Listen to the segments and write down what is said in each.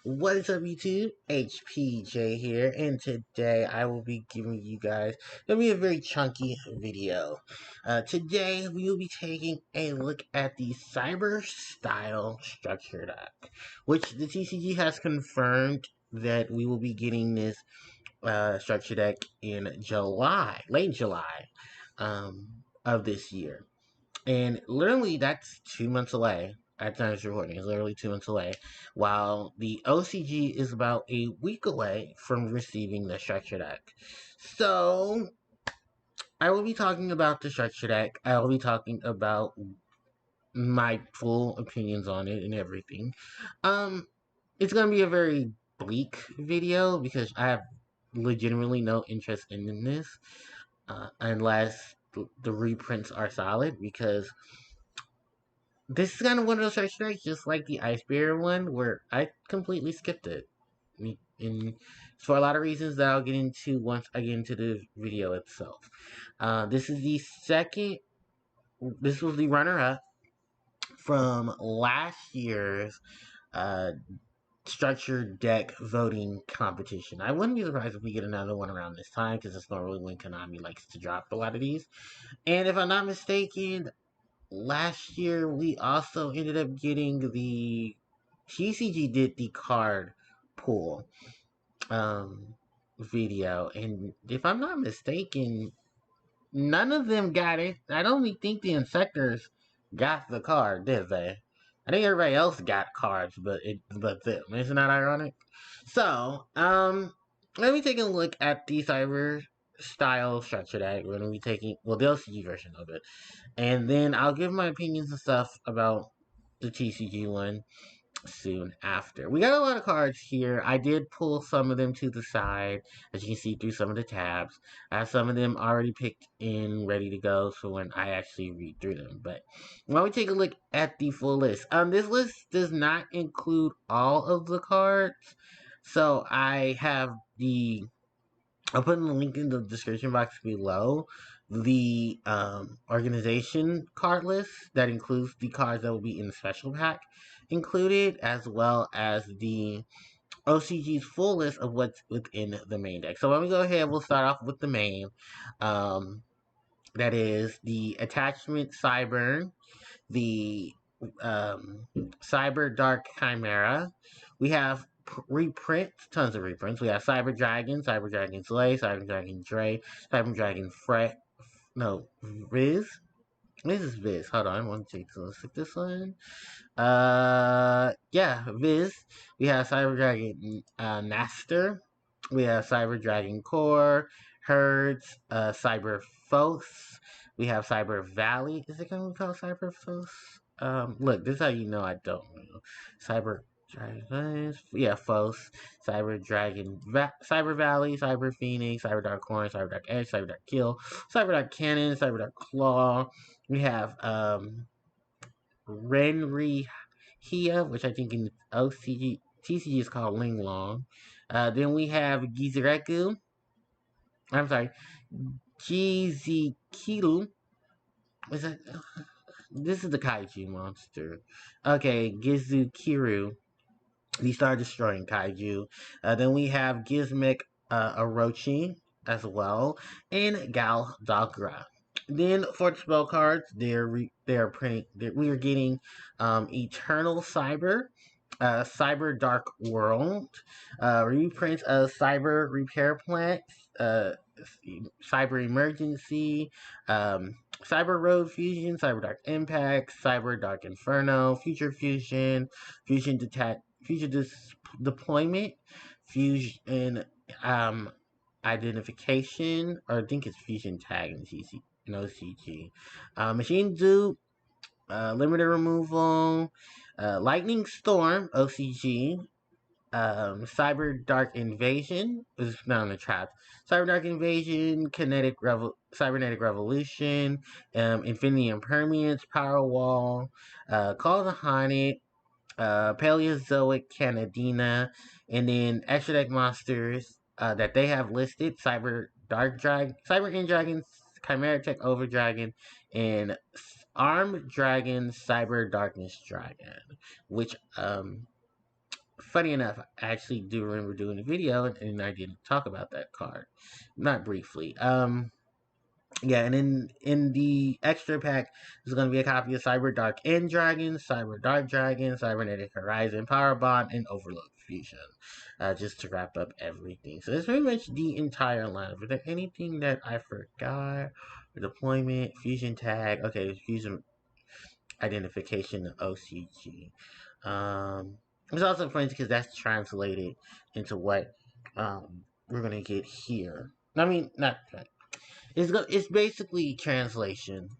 What is up, YouTube? HPJ here, and today I will be giving you guys gonna be a very chunky video. Today we will be taking a look at the Cyber Style Structure Deck, which the TCG has confirmed that we will be getting this structure deck in July, late July, of this year. And literally, that's 2 months away. At time of recording, it's literally 2 months away. While the OCG is about a week away from receiving the structure deck. So, I will be talking about the structure deck. I will be talking about my full opinions on it and everything. Um, it's gonna be a very bleak video because I have legitimately no interest in this, unless the reprints are solid. Because this is kind of one of those search strikes, just like the Ice Bear one, where I completely skipped it. And for a lot of reasons that I'll get into once I get into the video itself. This is the second, this was the runner-up from last year's uh, structured deck voting competition. I wouldn't be surprised if we get another one around this time, because it's normally when Konami likes to drop a lot of these. And if I'm not mistaken, last year we also ended up getting the TCG did the card pool video, and if I'm not mistaken, none of them got it. I don't even think the Insectors got the card, did they? I think everybody else got cards, but them. Isn't that ironic? So, let me take a look at the Cyber Style structure deck. We're gonna be taking, well, the LCG version of it. And then I'll give my opinions and stuff about the TCG one soon after. We got a lot of cards here. I did pull some of them to the side, as you can see through some of the tabs. I have some of them already picked in, ready to go, so when I actually read through them. But while we take a look at the full list, this list does not include all of the cards. So I have the, I'll put in the link in the description box below, the organization card list that includes the cards that will be in the special pack included, as well as the OCG's full list of what's within the main deck. So let me go ahead, we'll start off with the main. That is the attachment Cyber, the Cyber Dark Chimera. We have reprints, tons of reprints. We have Cyber Dragon, Cyber Dragon Slay, Cyber Dragon Dre, Cyber Dragon Fret, no, Riz. This is Viz. Hold on, I want to take a look at this one. Yeah, Viz. We have Cyber Dragon Master. We have Cyber Dragon Core, Herds, Cyber Phos. We have Cyber Valley. Is it going to be called Cyber Phos? Look, this is how you know I don't know. Cyber Dragon, yeah, Phos, Cyber Dragon, Cyber Valley, Cyber Phoenix, Cyber Dark Horn, Cyber Dark Edge, Cyber Dark Kill, Cyber Dark Cannon, Cyber Dark Claw. We have Renri Hia, which I think in OCG TCG is called Ling Long. Then we have Gizureku. I'm sorry, Gizikiru. Is that? This is the kaiju monster. Okay, Gizukiru. The Star Destroying Kaiju. Then we have Gizmek Orochi as well, and Gal Dagra. Then for the spell cards, we are getting Eternal Cyber, Cyber Dark World, reprints of Cyber Repair Plant, Cyber Emergency, Cyber Road Fusion, Cyber Dark Impact, Cyber Dark Inferno, Future Fusion, Fusion Detach, Future Deployment, Fusion Identification, or I think it's Fusion Tag in OCG, Machine Dupe, Limited Removal, Lightning Storm, OCG, Cyber Dark Invasion, this is not on the trap. Cyber Dark Invasion, Cybernetic Revolution, Infinity Impermanence, Power Wall, Call the Haunted, Paleozoic Canadina, and then extra deck monsters that they have listed: Cyber Dark Dragon, Cyber End Dragon, Chimera Tech Over Dragon, and Armed Dragon, Cyber Darkness Dragon, which funny enough, I actually do remember doing a video and I didn't talk about that card. Not briefly. Yeah, and in the extra pack, there's going to be a copy of Cyber Dark End Dragon, Cyber Dark Dragon, Cybernetic Horizon, Power Bond, and Overload Fusion. Just to wrap up everything. So that's pretty much the entire lineup. Was there anything that I forgot? Deployment, Fusion Tag. Okay, Fusion Identification, OCG. It's also funny because that's translated into what we're going to get here. I mean, not it's basically translations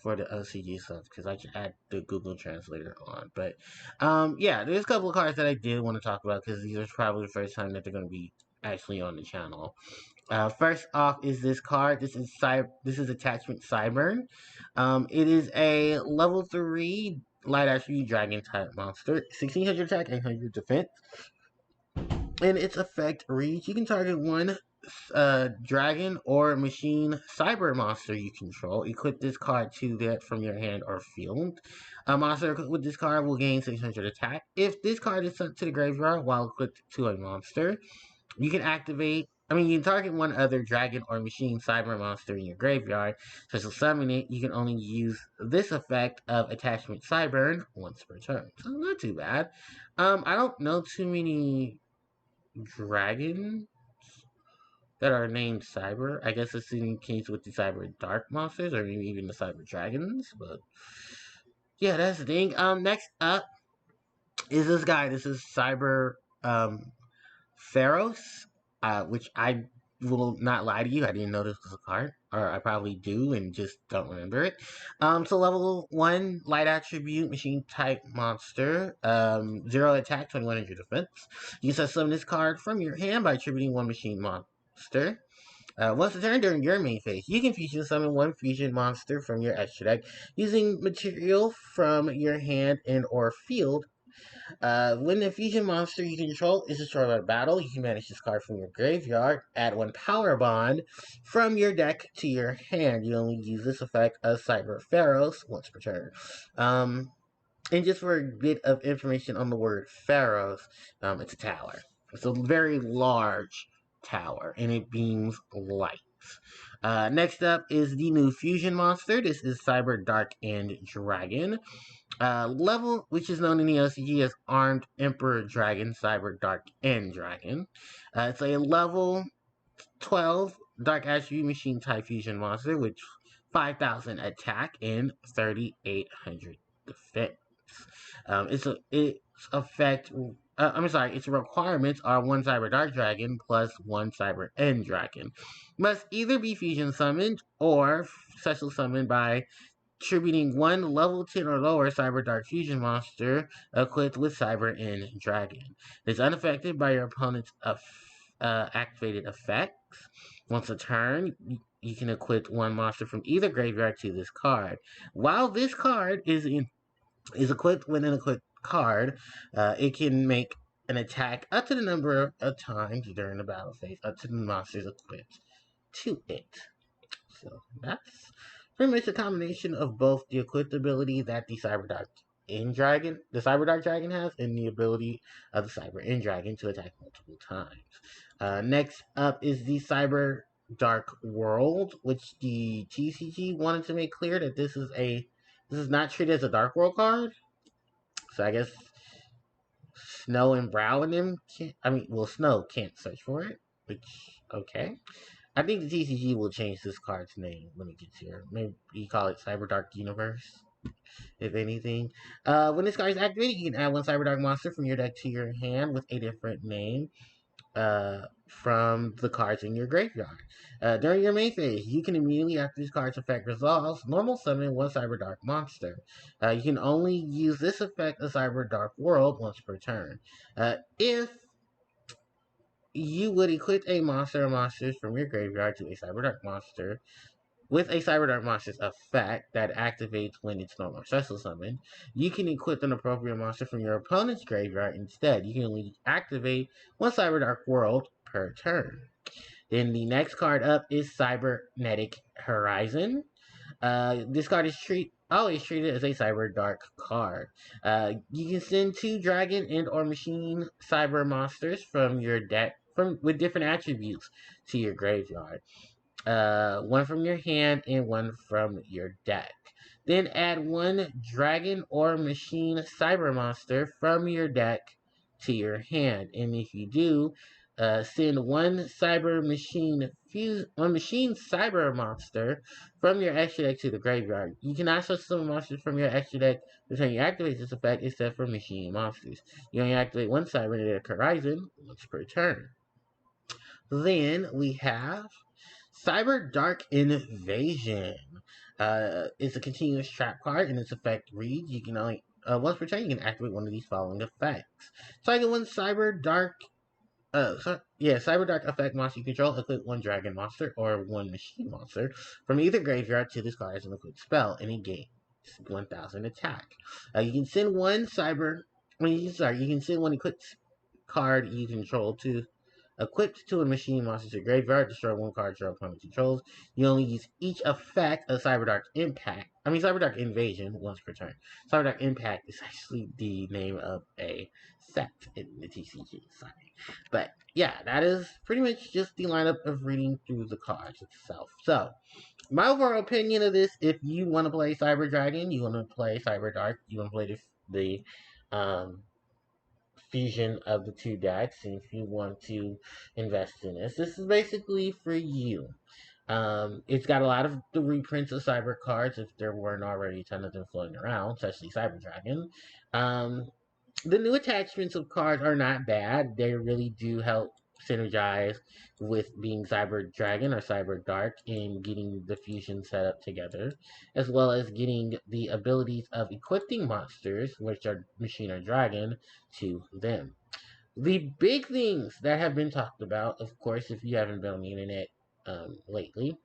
for the OCG stuff because I should add the Google Translator on. But yeah, there's a couple of cards that I did want to talk about because these are probably the first time that they're going to be actually on the channel. First off is this card. This is attachment Cybern. It is a level 3 light attribute dragon type monster. 1600 attack, 800 defense. And its effect reads: you can target one dragon or machine cyber monster you control. Equip this card to that from your hand or field. A monster equipped with this card will gain 600 attack. If this card is sent to the graveyard while equipped to a monster, you can you can target one other dragon or machine cyber monster in your graveyard. So to summon it, you can only use this effect of attachment Cyburn once per turn. So not too bad. I don't know too many dragons that are named Cyber. I guess it's in case with the Cyber Dark monsters or maybe even the Cyber Dragons. But yeah, that's the thing. Next up is this guy. This is Cyber Pharaohs, which I will not lie to you. I didn't know this was a card, or I probably do and just don't remember it. So level 1 light attribute machine type monster, 0 attack, 2100 defense. You can summon this card from your hand by attributing one machine monster. Once a turn during your main phase, you can fusion summon one fusion monster from your extra deck using material from your hand and or field. When the fusion monster you control is destroyed by battle, you can manage this card from your graveyard. Add one power bond from your deck to your hand. You only use this effect as Cyber Pharaohs once per turn. And just for a bit of information on the word Pharaohs, it's a tower. It's a very large tower, and it beams light. Next up is the new fusion monster. This is Cyber Dark End Dragon. Level, which is known in the OCG as Armed Emperor Dragon, Cyber Dark End Dragon. It's a level 12 Dark Attribute Machine type fusion monster with 5,000 attack and 3,800 defense. Its requirements are one Cyber Dark Dragon plus one Cyber End Dragon. Must either be fusion summoned or special summoned by attributing one level 10 or lower Cyber Dark Fusion monster equipped with Cyber End Dragon. It's unaffected by your opponent's activated effects. Once a turn, you can equip one monster from either graveyard to this card. While this card is equipped with an equipped card, it can make an attack up to the number of times during the battle phase, up to the monsters equipped to it. So that's pretty much a combination of both the equipped ability that the Cyber Dark Dragon has, and the ability of the Cyber End Dragon to attack multiple times. Next up is the Cyber Dark World, which the TCG wanted to make clear that this is not treated as a Dark World card. So I guess Snow and Brow and them Snow can't search for it, which okay. I think the TCG will change this card's name when it gets here. Maybe you call it Cyber Dark Universe, if anything. When this card is activated, you can add one Cyber Dark monster from your deck to your hand with a different name from the cards in your graveyard. During your main phase, you can immediately, after this card's effect resolves, normal summon one Cyber Dark monster. You can only use this effect of Cyber Dark World once per turn. If you would equip a monster or monsters from your graveyard to a Cyber Dark monster with a Cyber Dark monster's effect that activates when it's normal special summon. You can equip an appropriate monster from your opponent's graveyard instead. You can only activate one Cyber Dark World per turn. Then the next card up is Cybernetic Horizon. This card is always treat it as a Cyber Dark card. You can send 2 dragon and or machine cyber monsters from your deck from with different attributes to your graveyard. One from your hand and one from your deck. Then add 1 dragon or machine cyber monster from your deck to your hand. And if you do, send one machine cyber monster from your extra deck to the graveyard. You can also summon monsters from your extra deck the time you activate this effect, except for machine monsters. You only activate 1 Cybernetic Horizon once per turn. Then we have Cyber Dark Invasion. It's a continuous trap card, and its effect reads: you can only once per turn you can activate one of these following effects. Target one Cyber Dark. Cyber Dark effect monster you control. Equip 1 dragon monster or 1 machine monster from either graveyard to this card as an equipped spell, and it gains 1,000 attack. You can send one cyber. You can send one equipped card you control to equipped to a machine monster to graveyard, destroy 1 card your opponent controls. You only use each effect of Cyber Dark Invasion once per turn. Cyber Dark Impact is actually the name of a set in the TCG. Sorry. But yeah, that is pretty much just the lineup of reading through the cards itself. So, my overall opinion of this, if you want to play Cyber Dragon, you want to play Cyber Dark, you want to play the fusion of the 2 decks, and if you want to invest in this is basically for you. It's got a lot of the reprints of Cyber cards if there weren't already a ton of them floating around, especially Cyber Dragon. Um, the new attachments of cards are not bad. They really do help synergize with being Cyber Dragon or Cyber Dark and getting the fusion set up together, as well as getting the abilities of equipping monsters, which are Machine or Dragon, to them. The big things that have been talked about, of course, if you haven't been on the internet lately,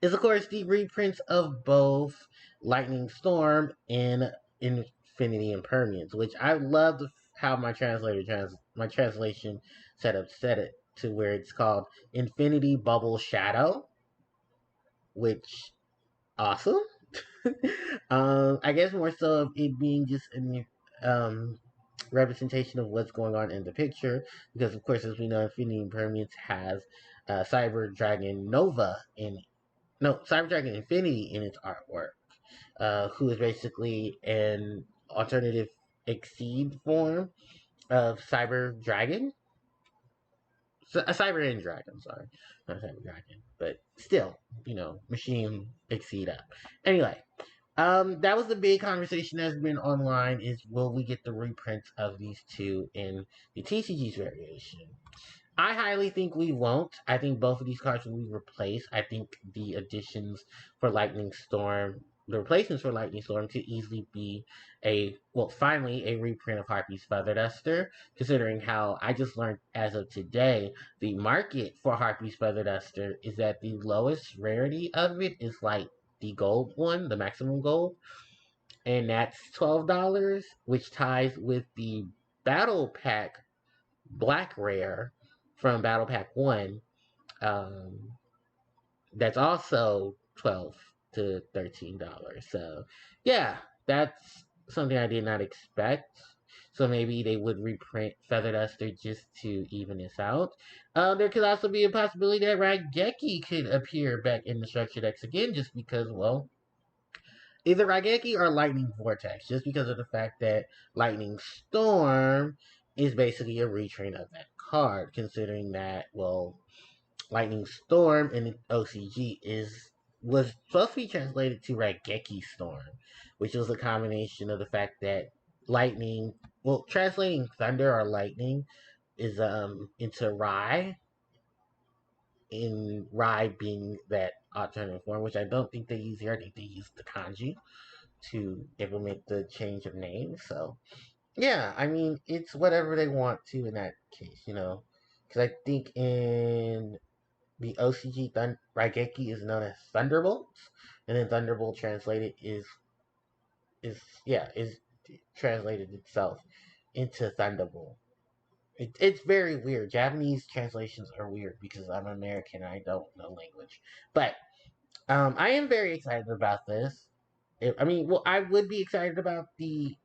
is of course the reprints of both Lightning Storm and Infinity Impermanence, which I love how my translation set it to where it's called Infinity Bubble Shadow, which awesome. I guess more so of it being just a representation of what's going on in the picture, because of course, as we know, Infinity Impermanence has Cyber Dragon Nova in no, Cyber Dragon Infinity in its artwork, who is basically an alternative Exceed form of Cyber Dragon. A Cyber End Dragon, sorry. Not Cyber Dragon. But still, machine Exceed up. Anyway, that was the big conversation that's been online is will we get the reprints of these two in the TCG's variation? I highly think we won't. I think both of these cards will be replaced. I think the additions for Lightning Storm, the replacements for Lightning Storm could easily be finally a reprint of Harpie's Feather Duster, considering how I just learned as of today, the market for Harpie's Feather Duster is that the lowest rarity of it is like the gold one, the maximum gold, and that's $12, which ties with the Battle Pack Black Rare from Battle Pack 1. Um, that's also $12 to $13. So, yeah, that's something I did not expect. So maybe they would reprint Feather Duster just to even this out. There could also be a possibility that Raigeki could appear back in the Structure decks again, just because, well, either Raigeki or Lightning Vortex, just because of the fact that Lightning Storm is basically a retrain of that card, considering that, well, Lightning Storm in OCG was supposed to be translated to Raigeki Storm, which was a combination of the fact that translating thunder or lightning is into Rai, in Rai being that alternative form, which I don't think they use here. I think they use the kanji to implement the change of name. So yeah, I mean it's whatever they want to in that case, because I think in the OCG Raigeki is known as Thunderbolts, and then Thunderbolt translated is translated itself into Thunderbolt. It's very weird. Japanese translations are weird because I'm American and I don't know language. But I am very excited about this. I mean, well, I would be excited about the,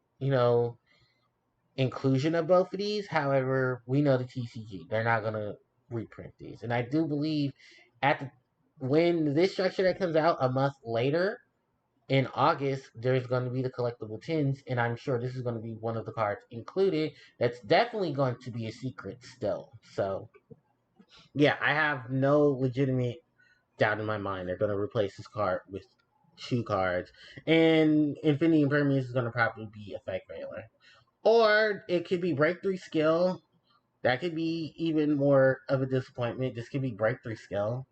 inclusion of both of these. However, we know the TCG. They're not going to reprint these. And I do believe at the, when this structure that comes out a month later, in August, there's going to be the collectible tins, and I'm sure this is going to be one of the cards included. That's definitely going to be a secret still. So, yeah, I have no legitimate doubt in my mind they're going to replace this card with two cards. And Infinity Impermanence is going to probably be Effect Veiler. Or it could be Breakthrough Skill. That could be even more of a disappointment. This could be Breakthrough Skill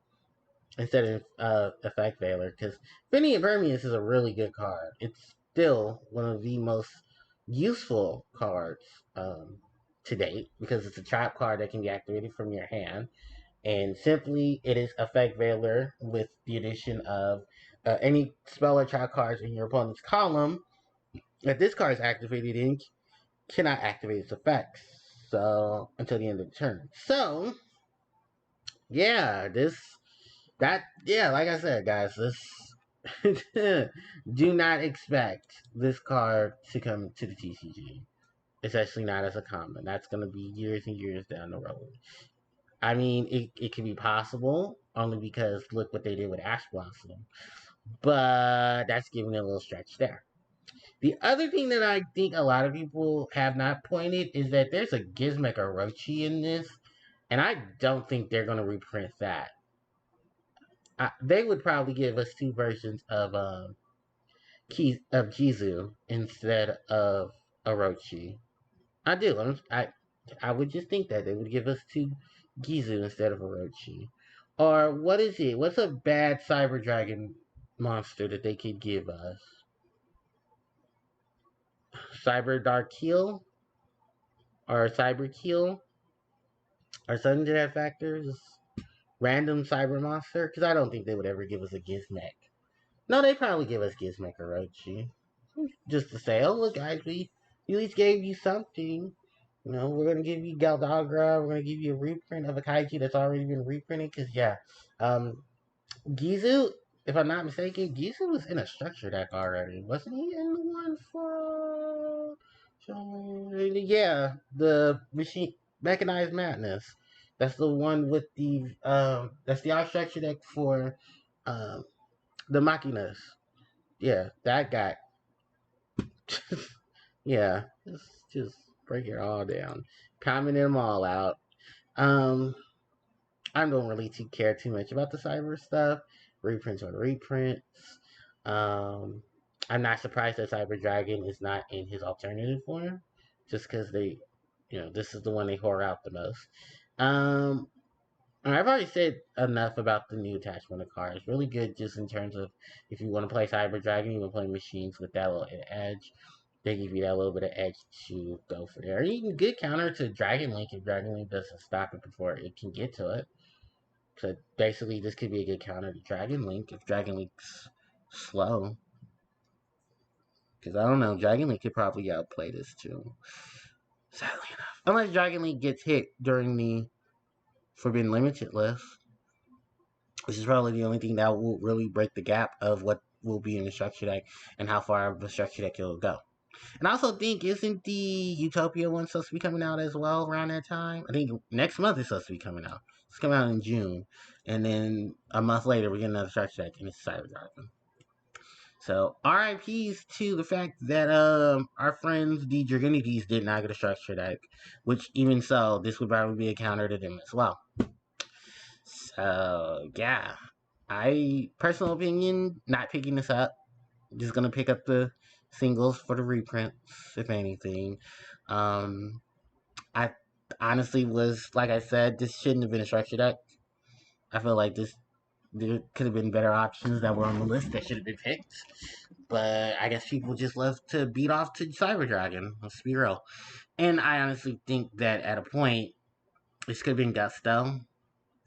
instead of Effect Veiler, because Infinity Impermanence is a really good card. It's still one of the most useful cards to date, because it's a trap card that can be activated from your hand. And simply, it is Effect Veiler with the addition of any spell or trap cards in your opponent's column that this card is activated in cannot activate its effects. So until the end of the turn. So yeah, like I said, guys, this do not expect this card to come to the TCG. Especially not as a common. That's gonna be years and years down the road. I mean, it could be possible only because look what they did with Ash Blossom. But that's giving it a little stretch there. The other thing that I think a lot of people have not pointed is that there's a Gizmek Orochi in this, and I don't think they're going to reprint that. They would probably give us two versions of Kizu instead of Orochi. I do. I would just think that they would give us two Gizu instead of Orochi. Or what is it? What's a bad Cyber Dragon monster that they could give us? Cyber Dark Heel? Or Cyber Keel? Or something to that factor? Just random cyber monster? Because I don't think they would ever give us a Gizmek. No, they probably give us Gizmek Orochi. Just to say, oh look guys, we at least gave you something. We're gonna give you Galdagra. We're gonna give you a reprint of a Kaiju that's already been reprinted. Cause yeah, Gizu, if I'm not mistaken, Gizu was in a structure deck already, wasn't he? In the one for yeah, the machine mechanized madness. That's the one with the that's the art structure deck for um the Machinas. Yeah, that guy. Yeah, just break it all down, comment them all out. Um, I don't really care too much about the cyber stuff. Reprints are reprints. Um, I'm not surprised that Cyber Dragon is not in his alternative form, just because this is the one they whore out the most. Um, I've already said enough about the new attachment of cards. Really good, just in terms of if you want to play Cyber Dragon, you want to play machines with that little edge. They give you that little bit of edge to go for there. Even good counter to Dragon Link if Dragon Link doesn't stop it before it can get to it. So basically, this could be a good counter to Dragon Link if Dragon Link's slow. Because I don't know, Dragon Link could probably outplay this too. Sadly enough. Unless Dragon Link gets hit during the Forbidden Limited list, which is probably the only thing that will really break the gap of what will be in the structure deck and how far of the structure deck it'll go. And I also think, isn't the Utopia one supposed to be coming out as well around that time? I think next month it's supposed to be coming out. It's coming out in June. And then a month later, we get another structure deck, and it's Cyber Dragon. So, RIPs to the fact that our friends, the Dragonities, did not get a structure deck. Which, even so, this would probably be a counter to them as well. So, yeah. Personal opinion, not picking this up. Just gonna pick up the singles for the reprints, if anything. I honestly was, like I said, this shouldn't have been a structure deck. I feel like there could have been better options that were on the list that should have been picked. But I guess people just love to beat off to Cyber Dragon. Let's be real. And I honestly think that at a point, this could have been Gusto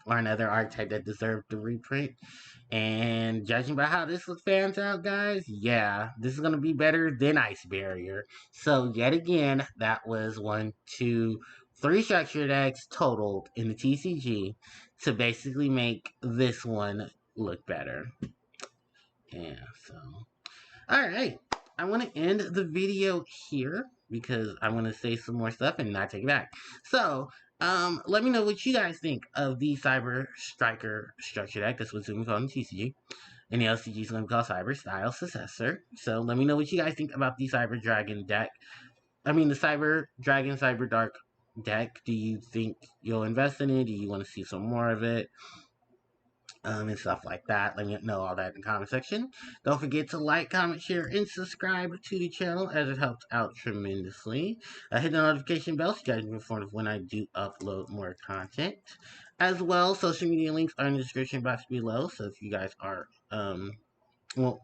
or another archetype that deserved the reprint. And judging by how this fans out, guys, yeah, this is going to be better than Ice Barrier. So, yet again, that was 1, 2, 3 structure decks totaled in the TCG to basically make this one look better. Yeah, so. Alright, I want to end the video here because I want to say some more stuff and not take it back. So, let me know what you guys think of the Cyber Striker structure deck. This was going to be called in TCG. And the LCG is going to be called Cyber Style Successor. So, let me know what you guys think about the Cyber Dragon deck. I mean, the Cyber Dragon, Cyber Dark deck. Do you think you'll invest in it? Do you want to see some more of it? And stuff like that. Let me know all that in the comment section. Don't forget to like, comment, share, and subscribe to the channel as it helps out tremendously. Hit the notification bell so you guys are informed of when I do upload more content. As well, social media links are in the description box below. So if you guys are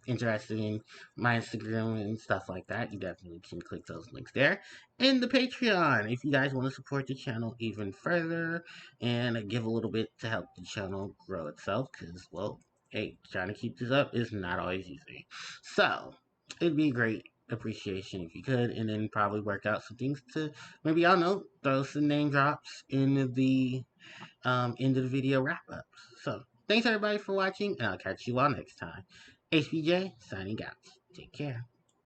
interested in my Instagram and stuff like that, you definitely can click those links there. And the Patreon, if you guys want to support the channel even further and give a little bit to help the channel grow itself, because, well, hey, trying to keep this up is not always easy. So, it'd be a great appreciation if you could, and then probably work out some things to, maybe, I don't know, throw some name drops in the end of the video wrap-up. So, thanks everybody for watching, and I'll catch you all next time. HPJ, signing out. Take care.